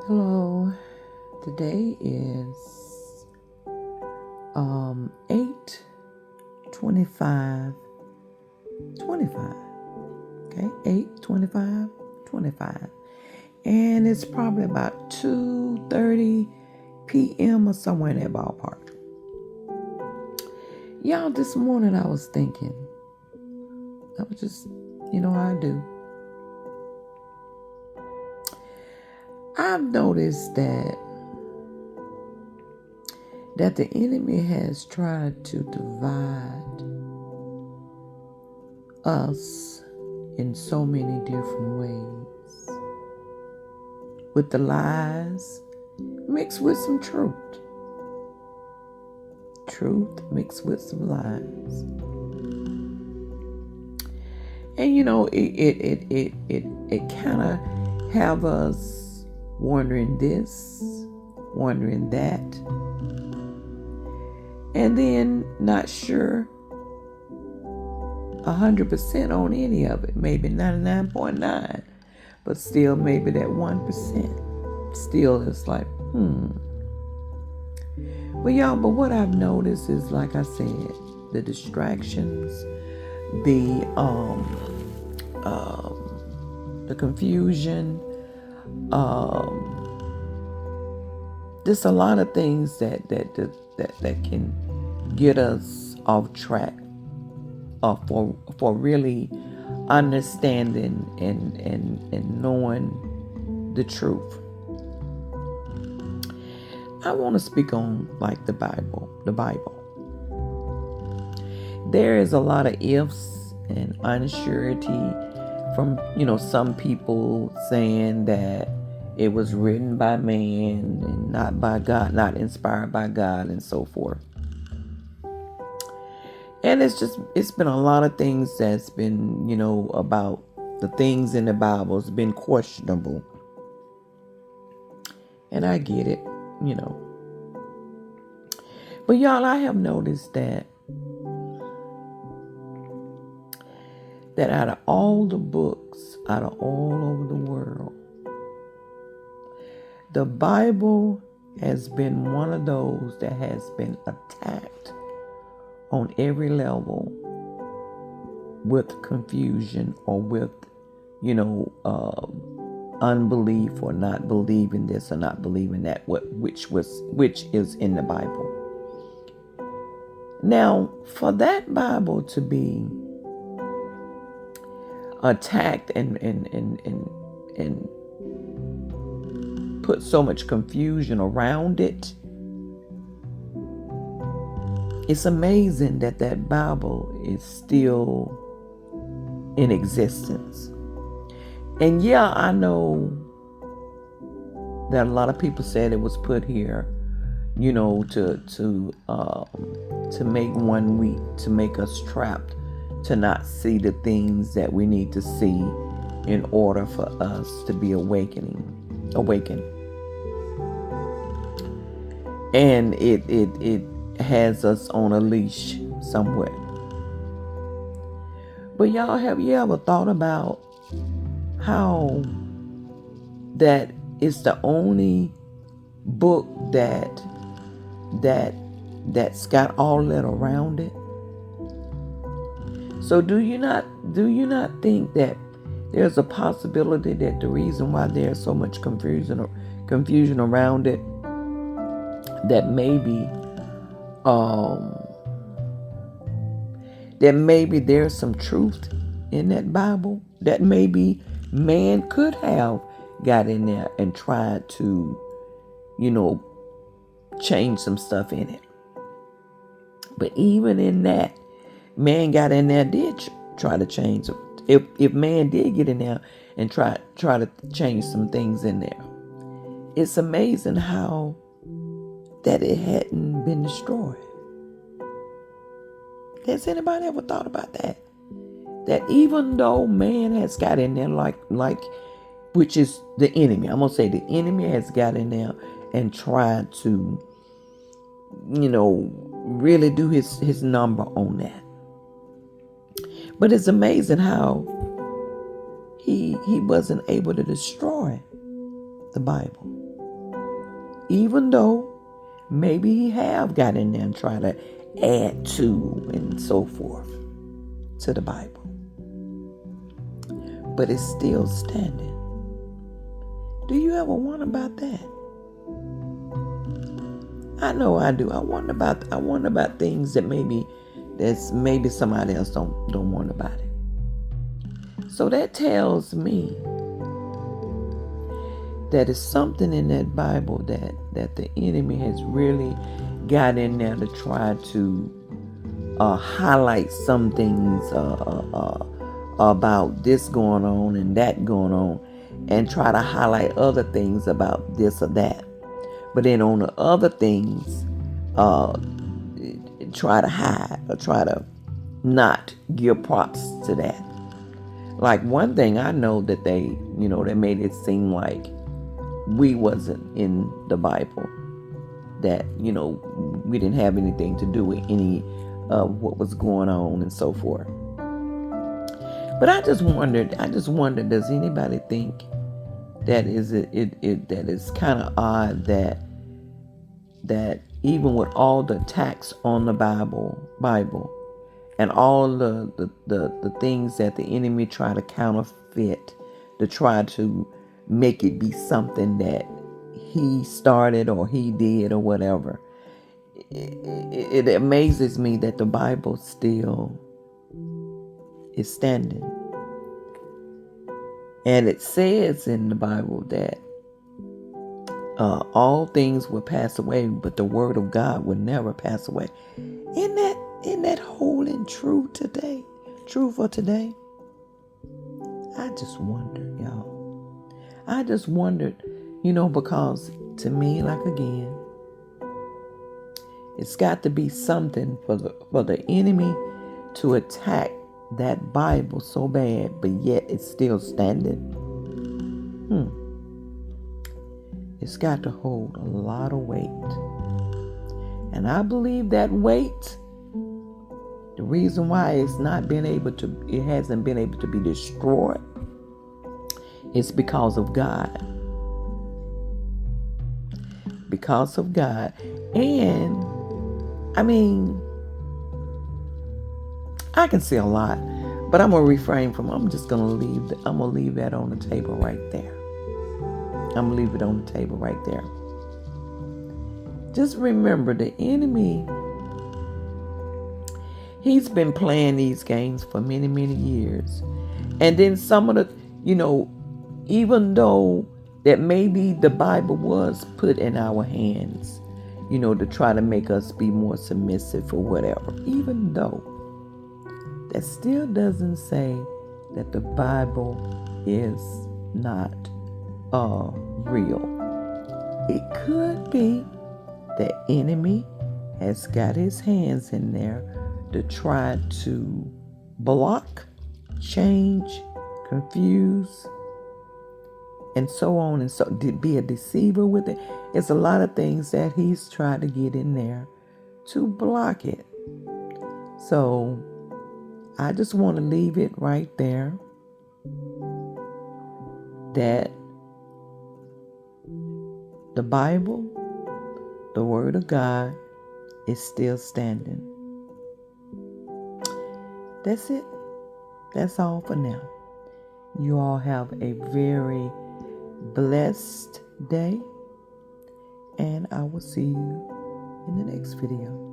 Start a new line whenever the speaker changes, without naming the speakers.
Hello. Today is 8 25 25. Okay, 8 25 25. And it's probably about 2:30 p.m. or somewhere in that ballpark. Y'all, this morning I was thinking, I was just, how I do. I've noticed that the enemy has tried to divide us in so many different ways, with the lies mixed with some truth mixed with some lies. And it kind of have us wondering this, wondering that, and then not sure 100% on any of it. Maybe 99.9, but still maybe that 1%. Still it's like, But what I've noticed is, like I said, the distractions, the confusion, just a lot of things that can get us off track for really understanding and knowing the truth. I want to speak on like the Bible. There is a lot of ifs and unsurety from, some people saying that it was written by man and not by God, not inspired by God, and so forth. And it's been a lot of things that's been, about the things in the Bible has been questionable. And I get it, But y'all, I have noticed that out of all the books, out of all over the world, the Bible has been one of those that has been attacked on every level with confusion or with, unbelief or not believing this or not believing that, which is in the Bible. Now, for that Bible to be attacked and put so much confusion around it, it's amazing that Bible is still in existence. And yeah, I know that a lot of people said it was put here, to make one weak, to make us trapped, to not see the things that we need to see in order for us to be awakened. And it has us on a leash somewhat. But y'all, have you ever thought about how that is the only book that's got all that around it? So do you not think that there's a possibility that the reason why there's so much confusion around it, that maybe there's some truth in that Bible, that maybe man could have got in there and tried to, change some stuff in it. But even in that, man got in there, did try to change it. If man did get in there and try to change some things in there, it's amazing how that it hadn't been destroyed. Has anybody ever thought about that? That even though man has got in there, like, which is the enemy, I'm gonna say the enemy has got in there and tried to, really do his number on that. But it's amazing how he wasn't able to destroy the Bible. even though maybe he have got in there and try to add to and so forth to the Bible. But it's still standing. Do you ever wonder about that? I know I do. I wonder about things that maybe somebody else don't wonder about it. So that tells me that it's something in that Bible that the enemy has really got in there to try to highlight some things about this going on and that going on, and try to highlight other things about this or that. But then on the other things, try to hide or try to not give props to that. Like one thing I know that they made it seem like we wasn't in the Bible, that we didn't have anything to do with any of what was going on and so forth. But I just wondered, does anybody think that that is kind of odd that even with all the attacks on the Bible and all the things that the enemy try to counterfeit, to try to make it be something that he started or he did or whatever, it amazes me that the Bible still is standing. And it says in the Bible that all things will pass away, but the word of God will never pass away. Isn't that holding true today? True for today? I just wonder, y'all. I just wondered, because to me, like again, it's got to be something for the enemy to attack that Bible so bad, but yet it's still standing. It's got to hold a lot of weight. And I believe that weight, the reason why it hasn't been able to be destroyed, is because of God. Because of God. And I can see a lot, but I'm going to just going to leave that on the table right there. I'm going to leave it on the table right there. Just remember, the enemy, he's been playing these games for many, many years. And then some of the, even though that maybe the Bible was put in our hands, to try to make us be more submissive or whatever, even though that still doesn't say that the Bible is not real. It could be the enemy has got his hands in there to try to block, change, confuse, and so on and so, to be a deceiver with it. It's a lot of things that he's tried to get in there to block it. So I just want to leave it right there, that the Bible, the Word of God, is still standing. That's it. That's all for now. You all have a very blessed day, and I will see you in the next video.